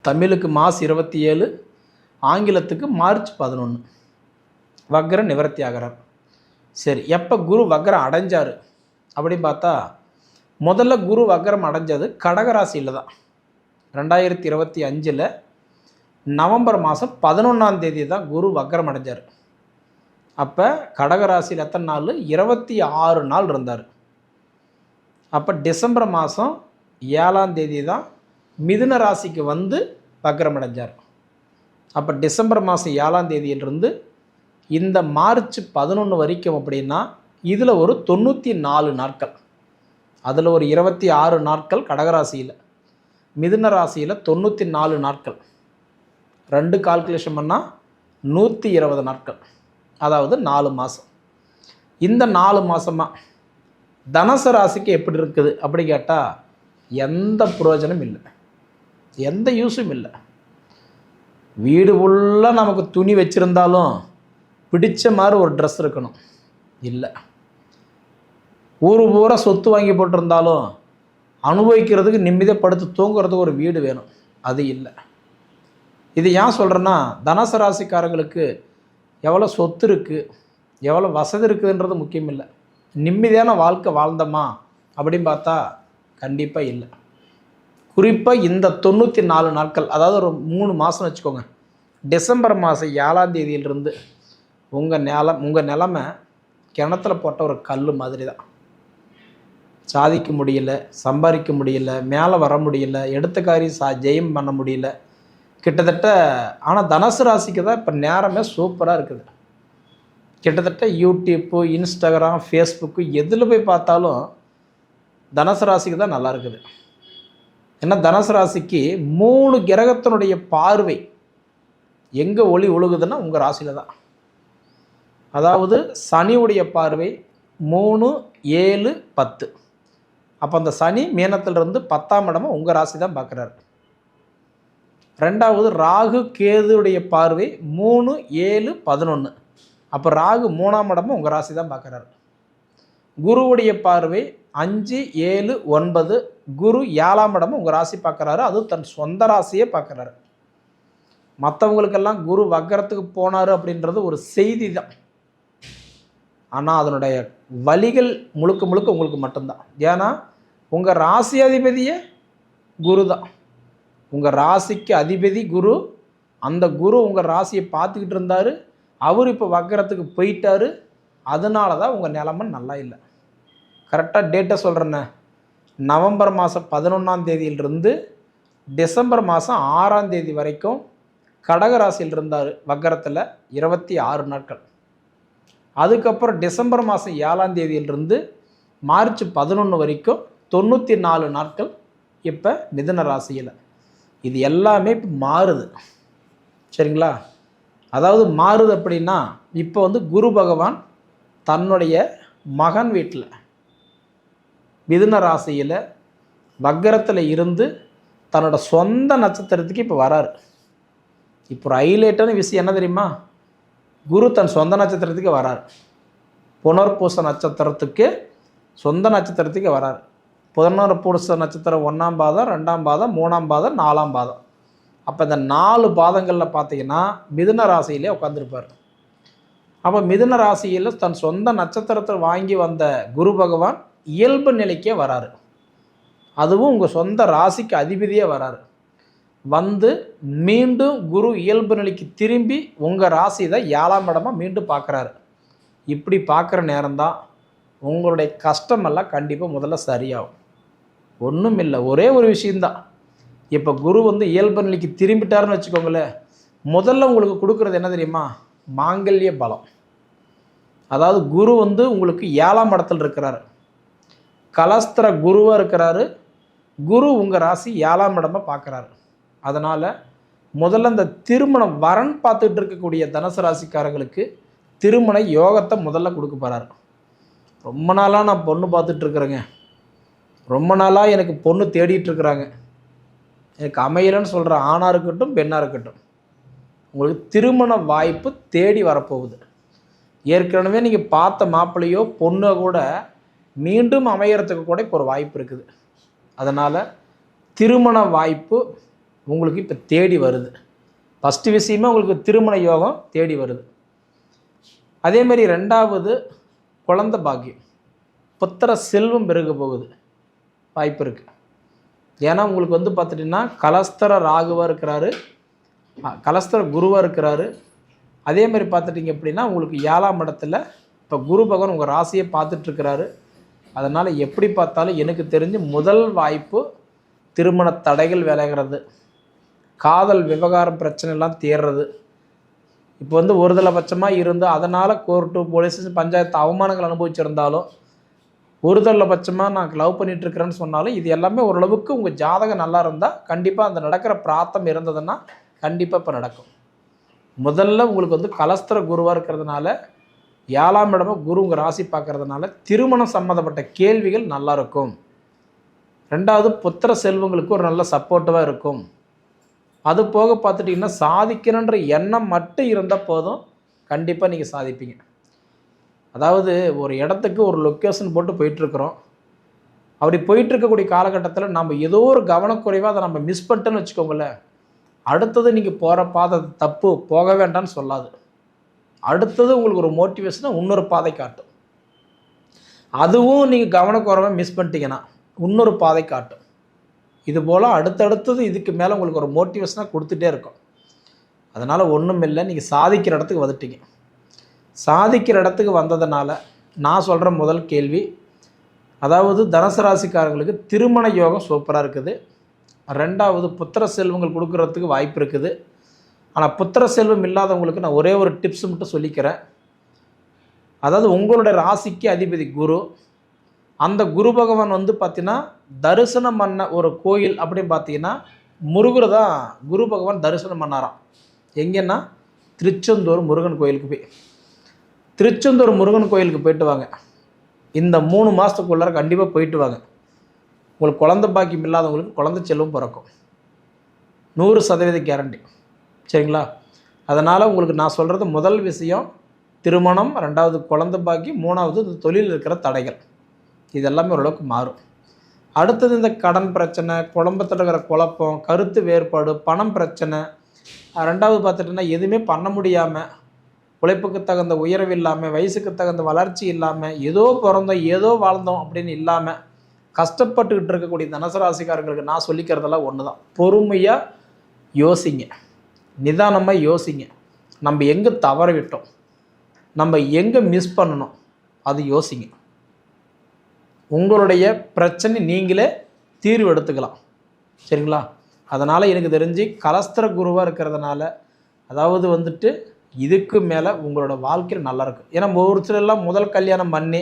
தமிழுக்கு March 27, ஆங்கிலத்துக்கு March 11 வக்ர நிவர்த்தி ஆகிறார். சரி, எப்போ குரு வக்ரம் அடைஞ்சார் அப்படின்னு பார்த்தா, முதல்ல குரு வக்ரம் அடைஞ்சது கடகராசியில் தான். 2025 நவம்பர் மாதம் 11 தான் குரு வக்ரம் அடைஞ்சார். அப்போ கடகராசியில் எத்தனை நாள்? 26 நாள் இருந்தார். அப்போ டிசம்பர் மாதம் 7 தான் மிதுன ராசிக்கு வந்து வக்ரம் அடைஞ்சார். அப்போ டிசம்பர் மாதம் 7 இந்த மார்ச் 11 வரைக்கும் அப்படின்னா இதில் ஒரு 94 நாட்கள், அதில் ஒரு 26 நாட்கள் கடகராசியில், மிதுன ராசியில் 94 நாட்கள், 2 கால்குலேஷன் பண்ணால் 120 நாட்கள், அதாவது 4 மாதம். இந்த 4 மாதமாக தனுசு ராசிக்கு எப்படி இருக்குது அப்படி கேட்டால் எந்த பிரயோஜனம் இல்லை, எந்த யூஸும் இல்லை. வீடு ஃபுல்லாக நமக்கு துணி வச்சுருந்தாலும் பிடிச்ச மாதிரி ஒரு ட்ரெஸ் இருக்கணும், இல்லை. ஊர் பூரா சொத்து வாங்கி போட்டிருந்தாலும் அனுபவிக்கிறதுக்கு நிம்மதியாக படுத்து தூங்குறதுக்கு ஒரு வீடு வேணும், அது இல்லை. இது ஏன் சொல்கிறேன்னா, தனுசு ராசிக்காரங்களுக்கு எவ்வளோ சொத்து இருக்குது, எவ்வளோ வசதி இருக்குதுன்றது முக்கியம் இல்லை. நிம்மதியான வாழ்க்கை வாழ்ந்தோமா அப்படின்னு பார்த்தா கண்டிப்பாக இல்லை. குறிப்பாக இந்த 94 நாட்கள், அதாவது ஒரு 3 மாதம் வச்சுக்கோங்க. டிசம்பர் மாதம் 7 உங்கள் நிலமை கிணத்துல போட்ட ஒரு கல் மாதிரி தான். சாதிக்க முடியல, சம்பாதிக்க முடியல, மேலே வர முடியல, எடுத்த காரியம் ஜெயம் பண்ண முடியல கிட்டத்தட்ட. ஆனால் தனுசு ராசிக்கு தான் இப்போ நேரமே சூப்பராக இருக்குது. கிட்டத்தட்ட யூடியூப்பு, இன்ஸ்டாகிராம், ஃபேஸ்புக்கு எதில் போய் பார்த்தாலும் தனுசு ராசிக்கு தான் நல்லா இருக்குது. ஏன்னா தனுசு ராசிக்கு 3 கிரகத்தினுடைய பார்வை எங்கே ஒளி ஒழுகுதுன்னா உங்கள் ராசியில் தான். அதாவது சனியுடைய பார்வை 3, 7, 10. அப்போ அந்த சனி மீனத்திலிருந்து 10ஆம் இடமா உங்கள் ராசி தான் பார்க்குறாரு. ரெண்டாவது ராகு கேதுடைய பார்வை 3, 7, 11. அப்போ ராகு 3ஆம் இடமும் உங்கள் ராசி தான் பார்க்குறாரு. குருவுடைய பார்வை 5, 7, 9. குரு 7ஆம் இடமும் உங்கள் ராசி பார்க்குறாரு, அதுவும் தன் சொந்த ராசியே பார்க்குறாரு. மற்றவங்களுக்கெல்லாம் குரு வக்ரத்துக்கு போனார் அப்படின்றது ஒரு செய்தி தான். ஆனால் அதனுடைய வழிகள் முழுக்க முழுக்க உங்களுக்கு மட்டும்தான். ஏன்னா உங்கள் ராசி அதிபதியே குரு தான். உங்கள் ராசிக்கு அதிபதி குரு. அந்த குரு உங்கள் ராசியை பார்த்துக்கிட்டு இருந்தார், அவர் இப்போ வக்ரத்துக்கு போயிட்டார். அதனால தான் உங்கள் நிலைமை நல்லா இல்லை. கரெக்டாக டேட்டை சொல்கிறேன்னே, நவம்பர் மாதம் 11 டிசம்பர் மாதம் 6 வரைக்கும் கடகராசியில் இருந்தார் வக்ரத்தில் 26 நாட்கள். அதுக்கப்புறம் டிசம்பர் மாதம் 7 மார்ச் 11 வரைக்கும் 94 நாட்கள் இப்போ மிதுன ராசியில். இது எல்லாமே இப்போ மாறுது, சரிங்களா? அதாவது மாறுது அப்படின்னா, இப்போ வந்து குரு பகவான் தன்னுடைய மகன் வீட்டில் மிதுன ராசியில் வக்ரத்தில் இருந்து தன்னோட சொந்த நட்சத்திரத்துக்கு இப்போ வராரு. இப்போ ஒரு ஹைலைட்டான விஷயம் என்ன தெரியுமா? குரு தன் சொந்த நட்சத்திரத்துக்கு வரார். புனர்பூச நட்சத்திரத்துக்கு சொந்த நட்சத்திரத்துக்கு வரார். புனர்பூச நட்சத்திரம் 1ஆம் பாதம், 2ஆம் பாதம், 3ஆம் பாதம், 4ஆம் பாதம். அப்போ இந்த 4 பாதங்களில் பார்த்தீங்கன்னா மிதுன ராசியிலே உட்காந்துருப்பார். அப்போ மிதுன ராசியில் தன் சொந்த நட்சத்திரத்தை வாங்கி வந்த குரு பகவான் இயல்பு நிலைக்கே வராரு. அதுவும் உங்கள் சொந்த ராசிக்கு அதிபதியே வராரு. வந்து மீண்டும் குரு இயல்பு நிலைக்கு திரும்பி உங்கள் ராசி தான் 7ஆம் இடமா மீண்டும் பார்க்குறாரு. இப்படி பார்க்குற நேரம்தான் உங்களுடைய கஷ்டமெல்லாம் கண்டிப்பாக முதல்ல சரியாகும். ஒன்றும் இல்லை, ஒரே ஒரு விஷயந்தான். இப்போ குரு வந்து இயல்பு நிலைக்கு திரும்பிட்டாருன்னு வச்சுக்கோங்களேன், முதல்ல உங்களுக்கு கொடுக்குறது என்ன தெரியுமா? மாங்கல்ய பலம். அதாவது குரு வந்து உங்களுக்கு 7ஆம் இடத்துல இருக்கிறாரு, கலஸ்திர குருவாக இருக்கிறாரு. குரு உங்கள் ராசி 7ஆம் இடமா பார்க்குறாரு. அதனால் முதல்ல இந்த திருமணம் வரன் பார்த்துட்டு இருக்கக்கூடிய தனுசு ராசிக்காரங்களுக்கு திருமண யோகத்தை முதல்ல கொடுக்க போகிறாரு. ரொம்ப நாளாக நான் பொண்ணு பார்த்துட்ருக்குறேங்க, ரொம்ப நாளாக எனக்கு பொண்ணு தேடிட்டுருக்குறாங்க, எனக்கு அமையலைன்னு சொல்கிற ஆணாக இருக்கட்டும் பெண்ணாக இருக்கட்டும், உங்களுக்கு திருமண வாய்ப்பு தேடி வரப்போகுது. ஏற்கனவே நீங்கள் பார்த்த மாப்பிள்ளையோ பொண்ணோ கூட மீண்டும் அமையறதுக்கு கூட இப்போ ஒரு வாய்ப்பு இருக்குது. அதனால் திருமண வாய்ப்பு உங்களுக்கு இப்போ தேடி வருது. ஃபஸ்ட்டு விஷயமே உங்களுக்கு திருமண யோகம் தேடி வருது. அதேமாதிரி 2வது குழந்தை பாக்கியம், புத்திர செல்வம் பெருக போகுது, வாய்ப்பு இருக்குது. ஏன்னா உங்களுக்கு வந்து பார்த்துட்டிங்கன்னா கலஸ்தர ராகுவாக இருக்கிறாரு, கலஸ்தர குருவாக இருக்கிறாரு. அதேமாதிரி பார்த்துட்டிங்க அப்படின்னா உங்களுக்கு 7ஆம் இடத்துல இப்போ குரு பகவான் உங்கள் ராசியை பார்த்துட்ருக்கிறாரு. அதனால் எப்படி பார்த்தாலும் எனக்கு தெரிஞ்சு முதல் வாய்ப்பு திருமண தடைகள் விலகிறது, காதல் விவகாரம் பிரச்சனைலாம் தீர்றது. இப்போ வந்து ஒருதலை பட்சமாக இருந்து அதனால் கோர்ட்டு போலீஸ் பஞ்சாயத்து அவமானங்கள் அனுபவிச்சிருந்தாலும், ஒருதலை பட்சமாக நான் லவ் பண்ணிகிட்ருக்கிறேன்னு சொன்னாலும், இது எல்லாமே ஓரளவுக்கு உங்கள் ஜாதகம் நல்லா இருந்தால் கண்டிப்பாக அந்த நடக்கிற பிராத்தம் இருந்ததுன்னா கண்டிப்பாக இப்போ நடக்கும். முதல்ல உங்களுக்கு வந்து கலஸ்தர குருவாக இருக்கிறதுனால 7ஆம் இடமா குரு உங்கள் ராசி பார்க்கறதுனால திருமணம் சம்மந்தப்பட்ட கேள்விகள் நல்லாயிருக்கும். 2வது புத்திர செல்வங்களுக்கு ஒரு நல்ல சப்போர்ட்டிவாக இருக்கும். அது போக பார்த்துட்டிங்கன்னா சாதிக்கணுன்ற எண்ணம் மட்டும் இருந்தால் போதும், கண்டிப்பாக நீங்கள் சாதிப்பீங்க. அதாவது ஒரு இடத்துக்கு ஒரு லொக்கேஷன் போட்டு போயிட்டுருக்குறோம். அப்படி போயிட்டுருக்கக்கூடிய காலகட்டத்தில் நம்ம ஏதோ ஒரு கவனக்குறைவாக அதை நம்ம மிஸ் பண்ணிட்டோன்னு வச்சுக்கோங்களேன், அடுத்தது நீங்கள் போகிற பாதை தப்பு, போக வேண்டாம்னு சொல்லாது. அடுத்தது உங்களுக்கு ஒரு மோட்டிவேஷனை இன்னொரு பாதை காட்டும். அதுவும் நீங்கள் கவனக்குறைவாக மிஸ் பண்ணிட்டீங்கன்னா இன்னொரு பாதை காட்டும். இது போல் அடுத்தடுத்தது இதுக்கு மேலே உங்களுக்கு ஒரு மோட்டிவேஷனாக கொடுத்துட்டே இருக்கும். அதனால் ஒன்றும் இல்லை, நீங்கள் சாதிக்கிற இடத்துக்கு வந்துட்டீங்க. சாதிக்கிற இடத்துக்கு வந்ததுனால நான் சொல்கிற முதல் கேள்வி, அதாவது தனுசு ராசிக்காரங்களுக்கு திருமண யோகம் சூப்பராக இருக்குது. 2வது புத்திர செல்வங்கள் கொடுக்குறதுக்கு வாய்ப்பு இருக்குது. ஆனால் புத்திர செல்வம் இல்லாதவங்களுக்கு நான் ஒரே ஒரு டிப்ஸ் மட்டும் சொல்லிக்கிறேன். அதாவது உங்களுடைய ராசிக்கு அதிபதி குரு, அந்த குரு பகவான் வந்து பார்த்திங்கன்னா தரிசனம் பண்ண ஒரு கோயில் அப்படின்னு பார்த்தீங்கன்னா முருகர் தான் குரு பகவான் தரிசனம் பண்ணாராம். எங்கன்னா திருச்செந்தூர் முருகன் கோயிலுக்கு போய், திருச்செந்தூர் முருகன் கோயிலுக்கு போயிட்டு வாங்க. இந்த 3 மாதத்துக்குள்ளார கண்டிப்பாக போயிட்டு வாங்க. உங்களுக்கு குழந்தை பாக்கியம் இல்லாதவங்களுக்கு குழந்தை செல்வம் பிறக்கும், 100% கேரண்டி. சரிங்களா? அதனால் உங்களுக்கு நான் சொல்கிறது முதல் விஷயம் திருமணம், 2வது குழந்தை பாக்கியம், 3வது இந்த தொழில் இருக்கிற தடைகள், இதெல்லாமே ஓரளவுக்கு மாறும். அடுத்தது இந்த கடன் பிரச்சனை, குடும்பத்தில் இருக்கிற குழப்பம், கருத்து வேறுபாடு, பணம் பிரச்சனை. 2வது பார்த்துட்டிங்கன்னா எதுவுமே பண்ண முடியாமல், உழைப்புக்கு தகுந்த உயர்வு இல்லாமல், வயசுக்கு தகுந்த வளர்ச்சி இல்லாமல், ஏதோ பிறந்தோம் ஏதோ வாழ்ந்தோம் அப்படின்னு இல்லாமல் கஷ்டப்பட்டுக்கிட்டு இருக்கக்கூடிய தனுசு ராசிக்காரங்களுக்கு நான் சொல்லிக்கிறதெல்லாம் ஒன்று தான், பொறுமையாக யோசிங்க, நிதானமாக யோசிங்க. நம்ம எங்கே தவற விட்டோம், நம்ம எங்கே மிஸ் பண்ணணும், அது யோசிங்க. உங்களுடைய பிரச்சனை நீங்களே தீர்வு எடுத்துக்கலாம். சரிங்களா? அதனால் எனக்கு தெரிஞ்சு கலஸ்தர குருவாக இருக்கிறதுனால, அதாவது வந்துட்டு இதுக்கு மேலே உங்களோட வாழ்க்கையில் நல்லாயிருக்கும். ஏன்னா ஒரு சிலர்லாம் முதல் கல்யாணம் பண்ணி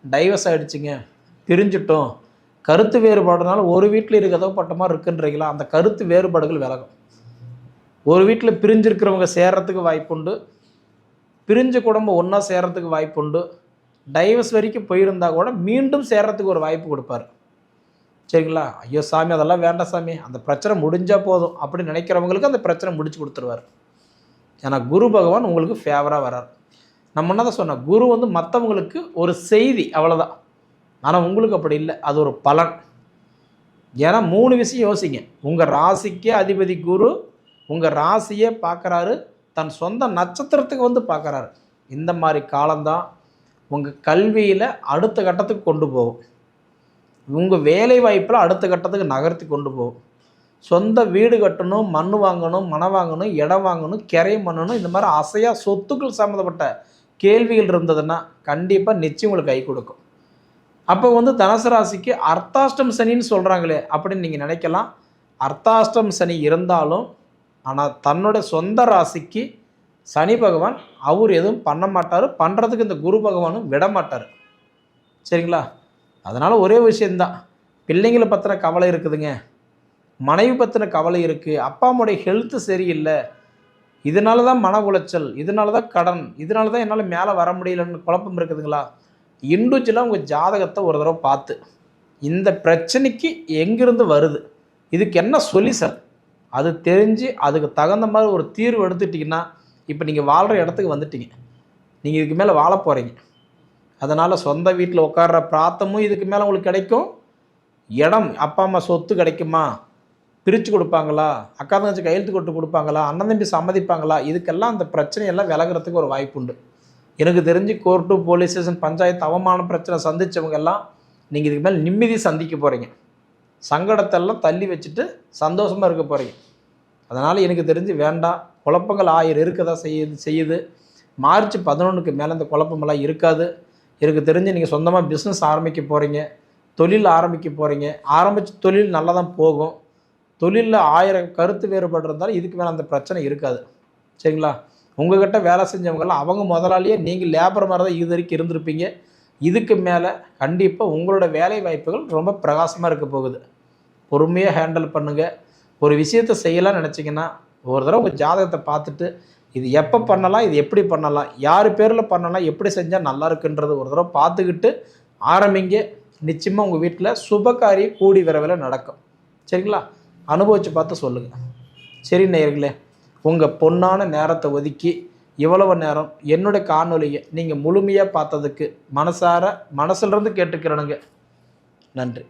டைவர்ஸ் ஆகிடுச்சிங்க, பிரிஞ்சிட்டோம், கருத்து வேறுபாடுனால ஒரு வீட்டில் இருக்கிறதோ பட்ட மாதிரி இருக்குன்றீங்களா, அந்த கருத்து வேறுபாடுகள் விலகும். ஒரு வீட்டில் பிரிஞ்சிருக்கிறவங்க சேர்கிறதுக்கு வாய்ப்புண்டு, பிரிஞ்ச குடும்பம் ஒன்றா சேர்கிறதுக்கு வாய்ப்புண்டு, டைவர்ஸ் வரைக்கும் போயிருந்தால் கூட மீண்டும் சேர்கிறதுக்கு ஒரு வாய்ப்பு கொடுப்பார். சரிங்களா? ஐயோ சாமி அதெல்லாம் வேண்டாம் சாமி, அந்த பிரச்சனை முடிஞ்சால் போதும் அப்படின்னு நினைக்கிறவங்களுக்கு அந்த பிரச்சனை முடிச்சு கொடுத்துருவார். ஏன்னா குரு பகவான் உங்களுக்கு ஃபேவராக வரார். நம்ம என்ன தான் சொன்னோம், குரு வந்து மற்றவங்களுக்கு ஒரு செய்தி அவ்வளோதான், ஆனால் உங்களுக்கு அப்படி இல்லை, அது ஒரு பலன். ஏன்னா 3 விஷயம் யோசிங்க. உங்கள் ராசிக்கே அதிபதி குரு உங்கள் ராசியே பார்க்குறாரு, தன் சொந்த நட்சத்திரத்துக்கு வந்து பார்க்குறாரு. இந்த மாதிரி காலம்தான் உங்கள் கல்வியில் அடுத்த கட்டத்துக்கு கொண்டு போகும், உங்கள் வேலை வாய்ப்பில் அடுத்த கட்டத்துக்கு நகர்த்தி கொண்டு போகும். சொந்த வீடு கட்டணும், மண் வாங்கணும், மனை வாங்கணும், இடம் வாங்கணும், கிரையம் பண்ணணும், இந்த மாதிரி அசையா சொத்துக்கள் சம்மந்தப்பட்ட கேள்விகள் இருந்ததுன்னா கண்டிப்பாக நிச்சயம் உங்களுக்கு கை கொடுக்கும். அப்போ வந்து தனுசு ராசிக்கு அர்த்தாஷ்டம் சனின்னு சொல்கிறாங்களே அப்படின்னு நீங்கள் நினைக்கலாம். அர்த்தாஷ்டம் சனி இருந்தாலும் ஆனால் தன்னோட சொந்த ராசிக்கு சனி பகவான் அவர் எதுவும் பண்ண மாட்டார், பண்ணுறதுக்கு இந்த குரு பகவானும் விட மாட்டார். சரிங்களா? அதனால் ஒரே விஷயந்தான், பிள்ளைங்களை பற்றின கவலை இருக்குதுங்க, மனைவி பற்றின கவலை இருக்குது, அப்பா அம்மாவுடைய ஹெல்த்து சரியில்லை, இதனால தான் மன உளைச்சல், இதனால தான் கடன், இதனால தான் என்னால் மேலே வர முடியலன்னு குழப்பம் இருக்குதுங்களா, இண்டிவிஜுவலாக உங்கள் ஜாதகத்தை ஒரு தடவை பார்த்து இந்த பிரச்சனைக்கு எங்கிருந்து வருது, இதுக்கு என்ன சொல்யூஷன் அது தெரிஞ்சு அதுக்கு தகுந்த மாதிரி ஒரு தீர்வு எடுத்துட்டிங்கன்னா இப்போ நீங்கள் வாழ்கிற இடத்துக்கு வந்துட்டீங்க, நீங்கள் இதுக்கு மேலே வாழ போகிறீங்க. அதனால் சொந்த வீட்டில் உட்கார்ற பிராத்தமும் இதுக்கு மேலே உங்களுக்கு கிடைக்கும், இடம் அப்பா அம்மா சொத்து கிடைக்குமா, பிரித்து கொடுப்பாங்களா, அக்கா தங்கச்சி கையெழுத்து கொட்டு கொடுப்பாங்களா, அண்ணன் தம்பி சம்மதிப்பாங்களா, இதுக்கெல்லாம் அந்த பிரச்சனையெல்லாம் விலகிறதுக்கு ஒரு வாய்ப்பு உண்டு. எனக்கு தெரிஞ்சு கோர்ட்டு, போலீஸ் ஸ்டேஷன், பஞ்சாயத்து, அவமான பிரச்சனை சந்தித்தவங்கெல்லாம் நீங்கள் இதுக்கு மேலே நிம்மதி சந்திக்க போகிறீங்க. சங்கடத்தெல்லாம் தள்ளி வச்சுட்டு சந்தோஷமாக இருக்க போகிறீங்க. அதனால் எனக்கு தெரிஞ்சு வேண்டாம். குழப்பங்கள் 1000 இருக்க தான் செய்யுது. மார்ச் 11க்கு மேலே இந்த குழப்பமெல்லாம் இருக்காது. எனக்கு தெரிஞ்சு நீங்கள் சொந்தமாக பிஸ்னஸ் ஆரம்பிக்க போகிறீங்க, தொழில் ஆரம்பிக்க போகிறீங்க. ஆரம்பித்த தொழில் நல்லா தான் போகும். தொழிலில் 1000 கருத்து வேறுபாடு இருந்தாலும் இதுக்கு மேலே அந்த பிரச்சனை இருக்காது. சரிங்களா? உங்கள்கிட்ட வேலை செஞ்சவங்கெல்லாம் அவங்க முதலாளியே, நீங்கள் லேபர் மாதிரி தான் இது வரைக்கும் இருந்திருப்பீங்க. இதுக்கு மேலே கண்டிப்பாக உங்களோட வேலை வாய்ப்புகள் ரொம்ப பிரகாசமாக இருக்க போகுது. பொறுமையாக ஹேண்டில் பண்ணுங்கள். ஒரு விஷயத்தை செய்யலாம்னு நினச்சிங்கன்னா ஒரு தடவை உங்கள் ஜாதகத்தை பார்த்துட்டு இது எப்போ பண்ணலாம், இது எப்படி பண்ணலாம், யார் பேரில் பண்ணலாம், எப்படி செஞ்சால் நல்லா இருக்குன்றது ஒரு தடவை பார்த்துக்கிட்டு ஆரம்பிங்க. நிச்சயமாக உங்கள் வீட்டில் சுபகாரியம் கூடி விரைவில் நடக்கும். சரிங்களா? அனுபவித்து பார்த்து சொல்லுங்கள். சரி நேயர்களே, உங்கள் பொன்னான நேரத்தை ஒதுக்கி இவ்வளவு நேரம் என்னுடைய காணொலியை நீங்கள் முழுமையாக பார்த்ததுக்கு மனசிலிருந்து கேட்டுக்கிறேனுங்க. நன்றி.